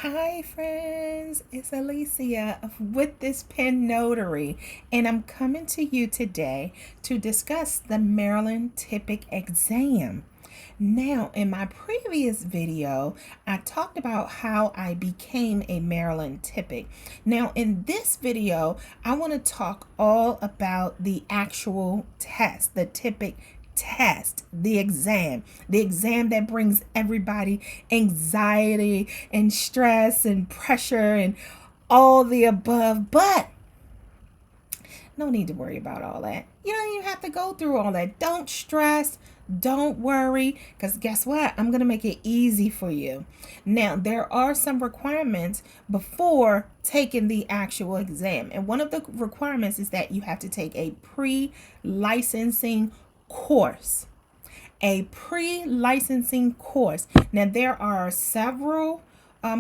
Hi friends, it's Alicia of With This Pen Notary, and I'm coming to you today to discuss the Maryland TIPIC exam. Now, in my previous video, I talked about how I became a Maryland TIPIC. Now, in this video, I want to talk all about the actual test, the TIPIC test, the exam that brings everybody anxiety and stress and pressure and all the above. But no need to worry about all that. You don't even have to go through all that. Don't stress. Don't worry, because guess what? I'm going to make it easy for you. Now, there are some requirements before taking the actual exam. And one of the requirements is that you have to take a pre-licensing course. A pre-licensing course. Now, there are several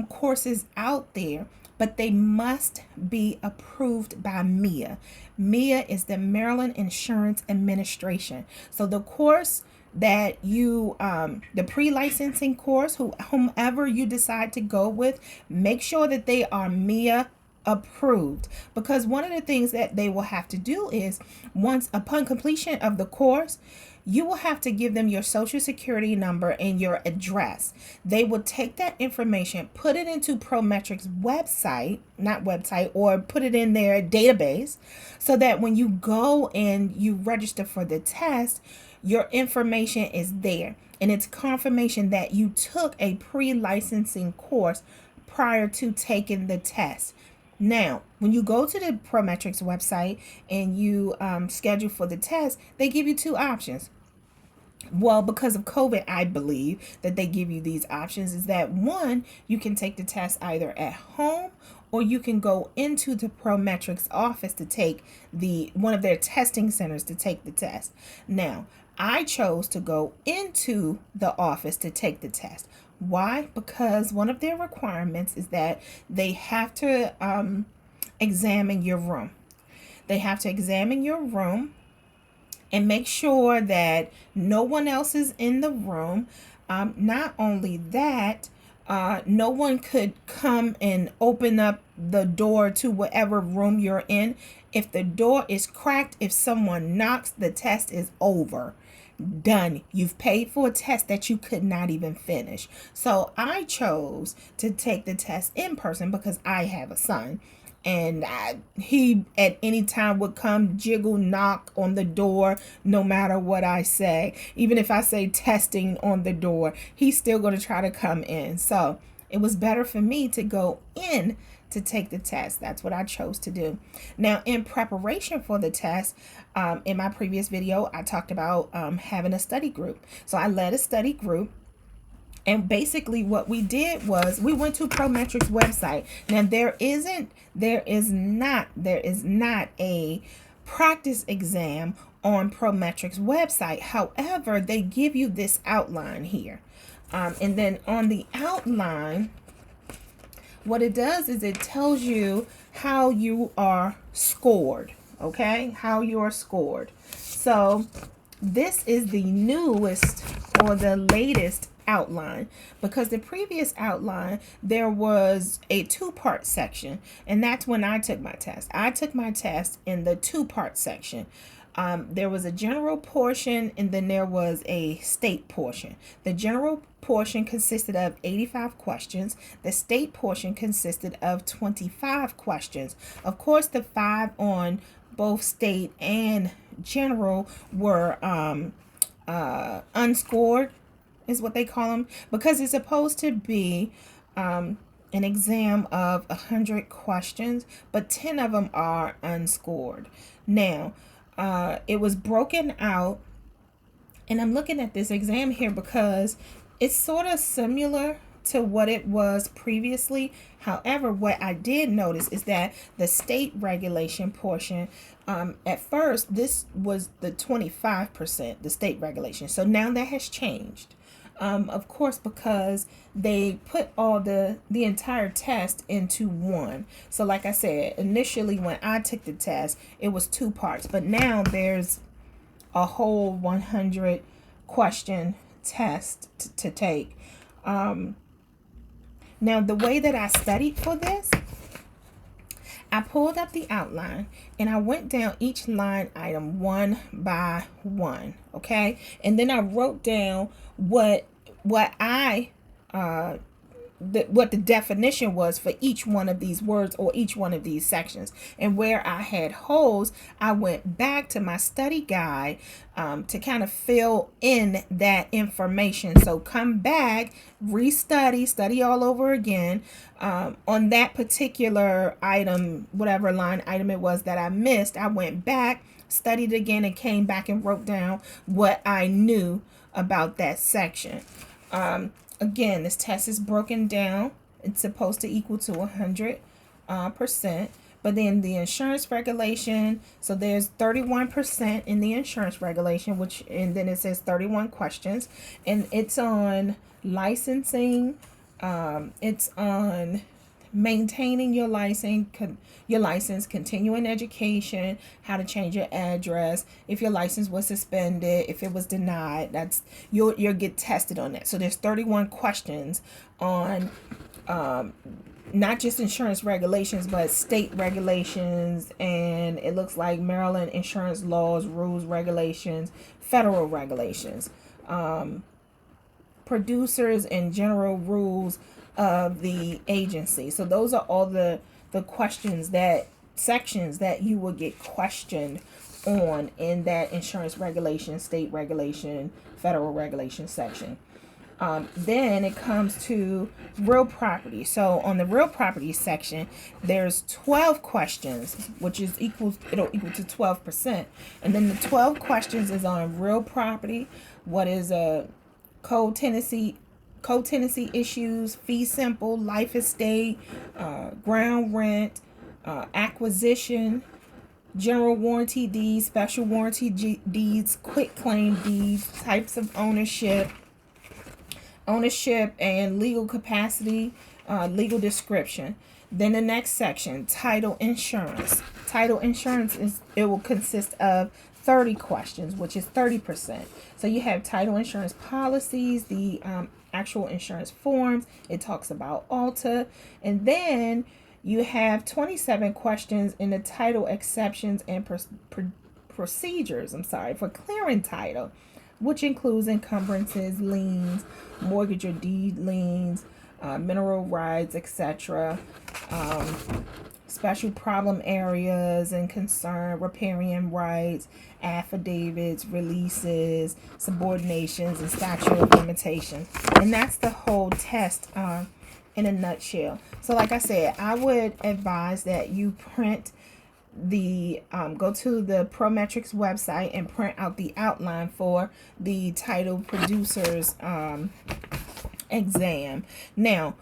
courses out there, but they must be approved by MIA. MIA is the Maryland Insurance Administration. So the course that you the pre-licensing course, whomever you decide to go with, make sure that they are MIA approved, because one of the things that they will have to do is, once upon completion of the course, you will have to give them your social security number and your address. They will take that information, put it into Prometric's website, or put it in their database, so that when you go and you register for the test, your information is there. And it's confirmation that you took a pre-licensing course prior to taking the test. Now, when you go to the Prometric's website and you schedule for the test, they give you two options. Well, because of COVID, I believe that they give you these options. Is that one, you can take the test either at home, or you can go into the Prometric's office to take one of their testing centers to take the test. Now, I chose to go into the office to take the test. Why? Because one of their requirements is that they have to examine your room. They have to examine your room and make sure that no one else is in the room. Not only that, no one could come and open up the door to whatever room you're in. If the door is cracked, if someone knocks, the test is over. Done. You've paid for a test that you could not even finish. So I chose to take the test in person because I have a son, and he at any time would come, jiggle, knock on the door, no matter what I say. Even if I say testing on the door, he's still going to try to come in. So it was better for me to go in to take the test. That's what I chose to do. Now, in preparation for the test, in my previous video, I talked about having a study group. So I led a study group. And basically what we did was we went to Prometric's website. Now, there is not a practice exam on Prometric's website. However, they give you this outline here. And then on the outline, what it does is it tells you how you are scored, okay? How you are scored. So this is the newest or the latest outline, because the previous outline, there was a two-part section, and that's when I took my test. I took my test in the two-part section. There was a general portion, and then there was a state portion. The general portion consisted of 85 questions. The state portion consisted of 25 questions. Of course, the 5 on both state and general were unscored, is what they call them, because it's supposed to be an exam of 100 questions, but 10 of them are unscored. Now, it was broken out, and I'm looking at this exam here because it's sort of similar to what it was previously. However, what I did notice is that the state regulation portion, at first, this was the 25%, the state regulation. So now that has changed. Of course, because they put all the entire test into one. So like I said, initially when I took the test, it was 2 parts, but now there's a whole 100 question test to take. Now, the way that I studied for this, I pulled up the outline and I went down each line item one by one, okay? And then I wrote down what I what the definition was for each one of these words or each one of these sections. And where I had holes, I went back to my study guide to kind of fill in that information. So come back, study all over again on that particular item, whatever line item it was that I missed. I went back, studied again, and came back and wrote down what I knew about that section. Again, this test is broken down. It's supposed to equal to 100%. But then the insurance regulation, so there's 31% in the insurance regulation, and then it says 31 questions. And it's on licensing. It's on maintaining your license, continuing education, how to change your address, if your license was suspended, if it was denied. That's you'll get tested on that. So there's 31 questions on not just insurance regulations, but state regulations, and it looks like Maryland insurance laws, rules, regulations, federal regulations, producers and general rules of the agency. So those are all the sections that you will get questioned on in that insurance regulation, state regulation, federal regulation section. Then it comes to real property. So on the real property section, there's 12 questions, which is it'll equal to 12%. And then the 12 questions is on real property. What is a co-tenancy issues, fee simple, life estate, ground rent, acquisition, general warranty deeds, special warranty deeds, quit claim deeds, types of ownership and legal capacity, legal description. Then the next section, title insurance. Title insurance it will consist of 30 questions, which is 30%. So you have title insurance policies, the actual insurance forms. It talks about Alta. And then you have 27 questions in the title exceptions and procedures, for clearing title, which includes encumbrances, liens, mortgage or deed liens, mineral rights, etc. Special problem areas and concern, riparian rights, affidavits, releases, subordinations, and statute of limitations. And that's the whole test in a nutshell. So like I said, I would advise that you print go to the Prometrics website and print out the outline for the title producers exam. Now,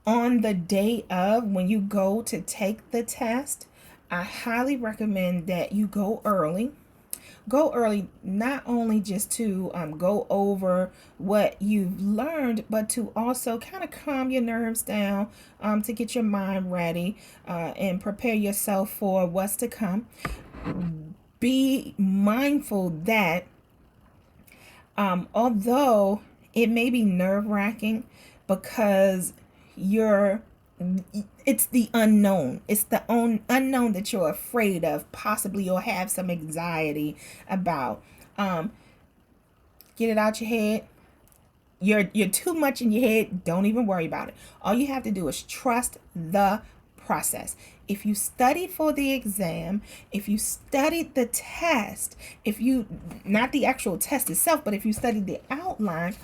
on the day of, when you go to take the test, I highly recommend that you go early. Go early, not only just to go over what you've learned, but to also kind of calm your nerves down, to get your mind ready and prepare yourself for what's to come. Be mindful that although it may be nerve-wracking because it's the unknown. It's the unknown that you're afraid of. Possibly you'll have some anxiety about. Get it out your head. You're too much in your head. Don't even worry about it. All you have to do is trust the process. If you studied for the exam, if you studied the test, not the actual test itself, but if you studied the outline,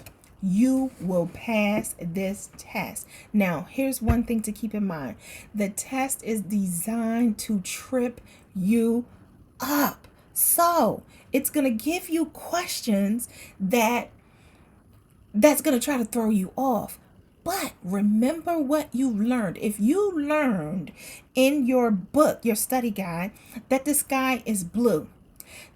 you will pass this test. Now, here's one thing to keep in mind. The test is designed to trip you up. So, it's going to give you questions that's going to try to throw you off. But remember what you learned. If you learned in your book, your study guide, that the sky is blue,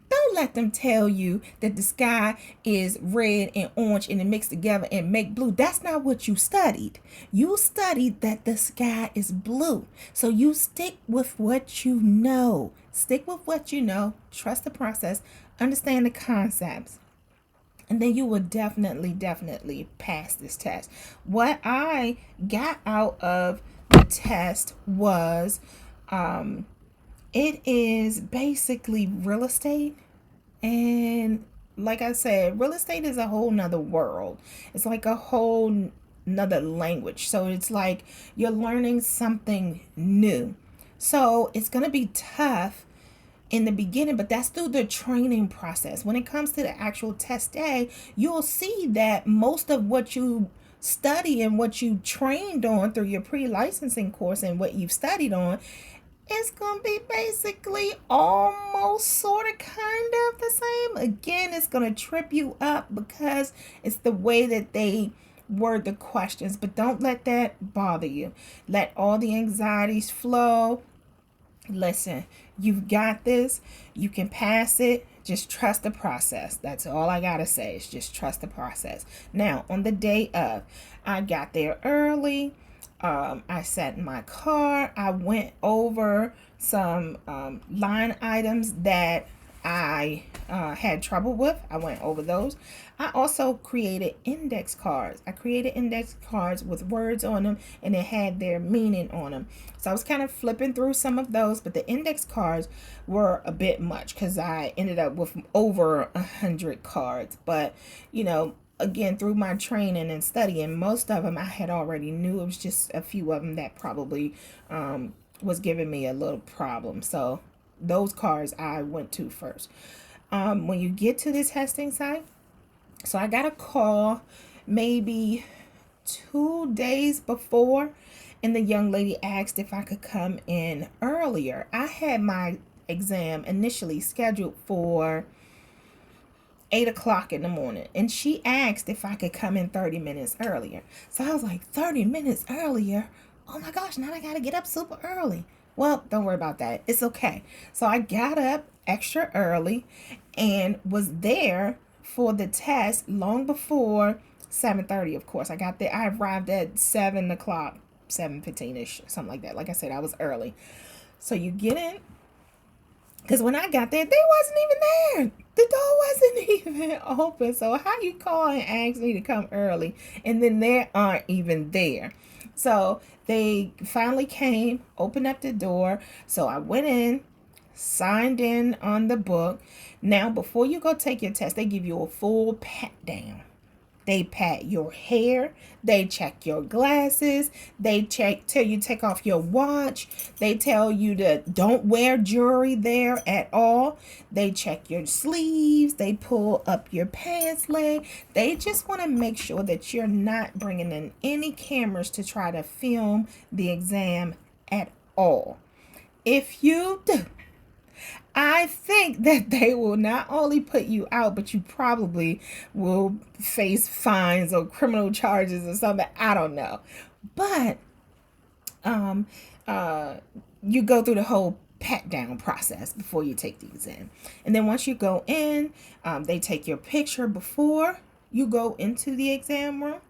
don't let them tell you that the sky is red and orange and it mixed together and make blue. That's not what you studied. You studied that the sky is blue. So you stick with what you know. Stick with what you know. Trust the process. Understand the concepts. and then you will definitely pass this test. What I got out of the test was it is basically real estate. And like I said, real estate is a whole nother world. It's like a whole nother language. So it's like you're learning something new. So it's going to be tough in the beginning, but that's through the training process. When it comes to the actual test day, you'll see that most of what you study and what you trained on through your pre-licensing course and what you've studied on, it's going to be basically almost sort of kind of the same. Again, it's going to trip you up because it's the way that they word the questions, but don't let that bother you. Let all the anxieties flow. Listen, you've got this. You can pass it. Just trust the process. That's all I got to say is just trust the process. Now, on the day of, I got there early. I sat in my car. I went over some line items that I had trouble with. I went over those. I also created index cards. I created index cards with words on them, and it had their meaning on them. So I was kind of flipping through some of those, but the index cards were a bit much because I ended up with over 100 cards. But, you know, again, through my training and studying, most of them I had already knew. It was just a few of them that probably was giving me a little problem. So those cards I went to first. When you get to the testing site, so I got a call maybe 2 days before, and the young lady asked if I could come in earlier. I had my exam initially scheduled for 8 o'clock in the morning, and she asked if I could come in 30 minutes earlier. So I was like, 30 minutes earlier? Oh my gosh, now I gotta get up super early. Well, don't worry about that. It's okay. So I got up extra early and was there for the test long before 7:30. Of course, I got there. I arrived at 7 o'clock, 7:15ish, something like that. Like I said, I was early. So you get in, because when I got there, they wasn't even there. The door wasn't even open. So how you call and ask me to come early, and then they aren't even there? So they finally came, opened up the door. So I went in, signed in on the book. Now, before you go take your test, they give you a full pat down. They pat your hair. They check your glasses. They tell you to take off your watch. They tell you to don't wear jewelry there at all. They check your sleeves. They pull up your pants leg. They just want to make sure that you're not bringing in any cameras to try to film the exam at all. If you do, I think that they will not only put you out, but you probably will face fines or criminal charges or something. I don't know. But um, you go through the whole pat down process before you take the exam. And then once you go in, they take your picture before you go into the exam room.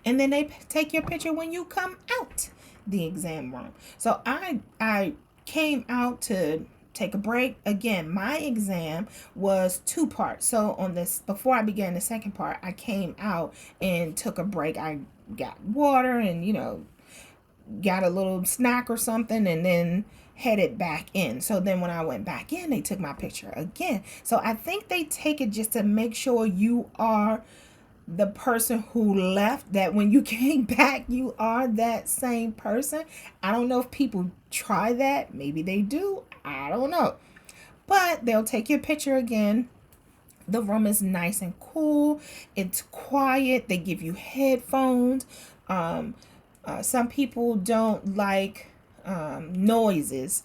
And then they take your picture when you come out the exam room. So I came out to take a break. Again, my exam was 2 parts. So on this, before I began the second part, I came out and took a break. I got water and, got a little snack or something, and then headed back in. So then when I went back in, they took my picture again. So I think they take it just to make sure you are the person who left, that when you came back, you are that same person. I don't know if people try that. Maybe they do. I don't know. But they'll take your picture again. The room is nice and cool. It's quiet. They give you headphones. Some people don't like noises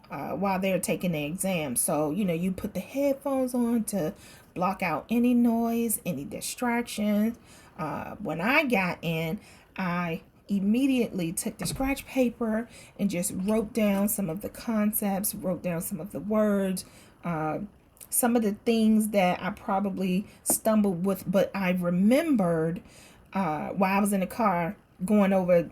while they're taking the exam. So, you put the headphones on to block out any noise, any distractions. When I got in, I immediately took the scratch paper and just wrote down some of the concepts, wrote down some of the words, some of the things that I probably stumbled with, but I remembered while I was in the car going over,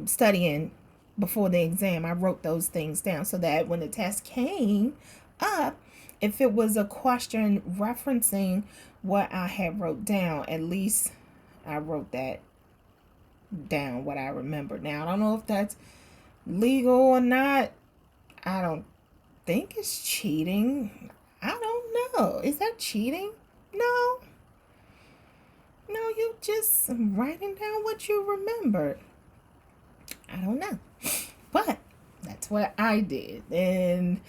studying before the exam. I wrote those things down so that when the test came up, if it was a question referencing what I had wrote down, at least I wrote that down, what I remember. Now, I don't know if that's legal or not. I don't think it's cheating. I don't know. Is that cheating? No. No, you just writing down what you remembered. I don't know. But that's what I did. And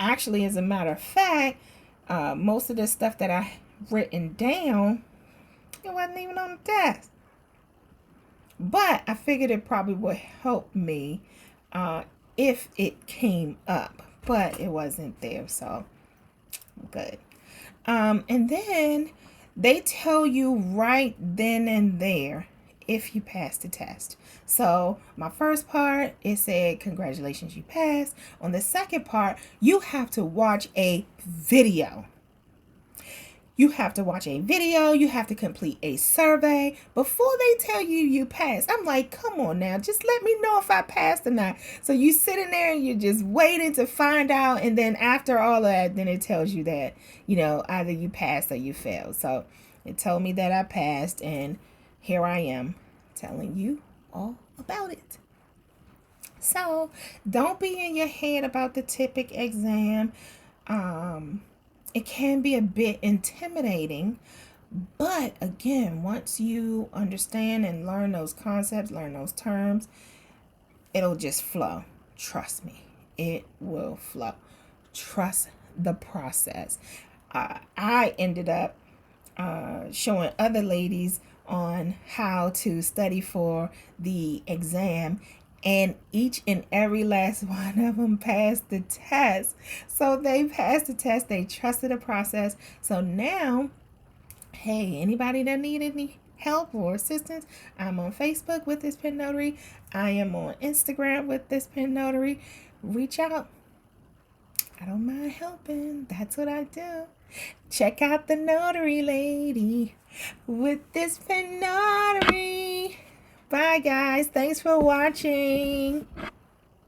actually, as a matter of fact, most of the stuff that I written down, it wasn't even on the test. But I figured it probably would help me if it came up. But it wasn't there, so good. And then they tell you right then and there if you pass the test. So my first part, it said, congratulations, you passed. On the second part, you have to watch a video. You have to watch a video. You have to complete a survey before they tell you you passed. I'm like, come on now. Just let me know if I passed or not. So you sitting there and you're just waiting to find out. And then after all of that, then it tells you that, either you passed or you failed. So it told me that I passed. And here I am telling you all about it. So don't be in your head about the TIPIC exam. It can be a bit intimidating, but again, once you understand and learn those concepts, learn those terms, it'll just flow. Trust me, it will flow. Trust the process. I ended up showing other ladies on how to study for the exam, and each and every last one of them passed the test. So they passed the test. They trusted the process. So now, hey, anybody that need any help or assistance, I'm on Facebook with This Pen Notary. I am on Instagram with This Pen Notary. Reach out. I don't mind helping. That's what I do. Check out the Notary Lady with This Pen Notary. Bye, guys. Thanks for watching.